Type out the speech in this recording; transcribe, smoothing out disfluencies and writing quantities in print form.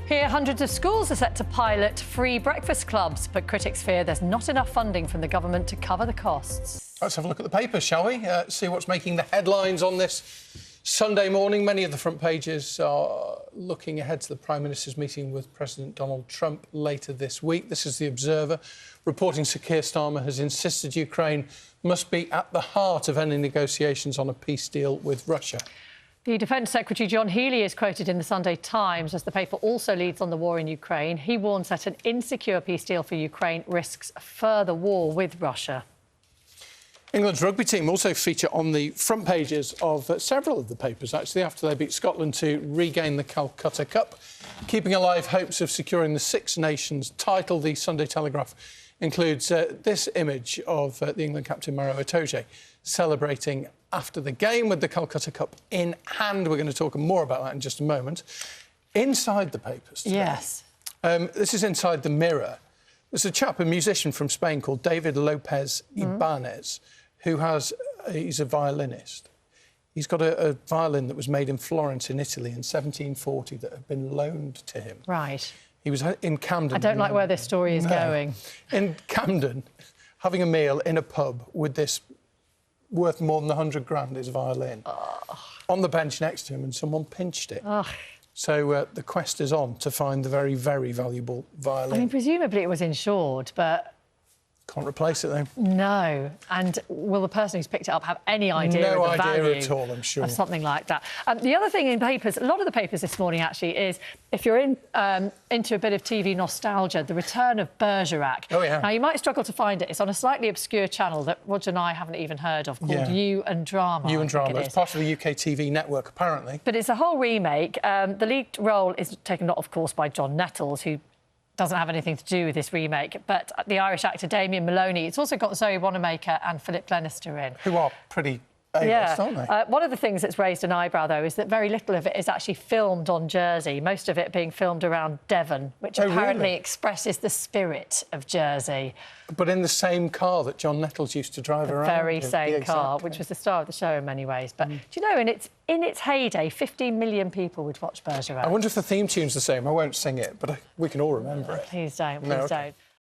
Here, hundreds of schools are set to pilot free breakfast clubs, but critics fear there's not enough funding from the government to cover the costs. Let's have a look at the papers, shall we? See what's making the headlines on this Sunday morning. Many of the front pages are looking ahead to the Prime Minister's meeting with President Donald Trump later this week. This is The Observer, reporting Sir Keir Starmer has insisted Ukraine must be at the heart of any negotiations on a peace deal with Russia. The Defence Secretary John Healey is quoted in the Sunday Times as the paper also leads on the war in Ukraine. He warns that an insecure peace deal for Ukraine risks further war with Russia. England's rugby team also feature on the front pages of several of the papers, actually, after they beat Scotland to regain the Calcutta Cup, keeping alive hopes of securing the Six Nations title. The Sunday Telegraph includes this image of the England captain Maro Itoje celebrating after the game with the Calcutta Cup in hand. We're going to talk more about that in just a moment. Inside the papers today, yes. This is inside the Mirror. There's a chap, a musician from Spain called David Lopez Ibanez, who he's a violinist. He's got a violin that was made in Florence in Italy in 1740 that had been loaned to him. Right. He was in Camden. I don't like where this story is going. In Camden, having a meal in a pub with this worth more than 100 grand, his violin, on the bench next to him, and someone pinched it. So the quest is on to find the very, very valuable violin. I mean, presumably it was insured, but... Can't replace it, though. No. And will the person who's picked it up have any idea of the value? No idea at all, I'm sure. Of something like that. The other thing in papers, a lot of the papers this morning, actually, is if you're into a bit of TV nostalgia, the return of Bergerac. Oh, yeah. Now, you might struggle to find it. It's on a slightly obscure channel that Roger and I haven't even heard of, called You and Drama. You and Drama. It's part of the UK TV network, apparently. But it's a whole remake. The lead role is taken, of course, by John Nettles, who doesn't have anything to do with this remake, but the Irish actor Damien Maloney. It's also got Zoe Wanamaker and Philip Glenister in. Who are pretty A-list, aren't they? One of the things that's raised an eyebrow, though, is that very little of it is actually filmed on Jersey, most of it being filmed around Devon, which apparently expresses the spirit of Jersey. But in the same car that John Nettles used to drive around. The very same car, which was the star of the show in many ways. But do you know, in its heyday, 15 million people would watch Bergerac. I wonder if the theme tune's the same. I won't sing it, but we can all remember it. Please don't, please don't.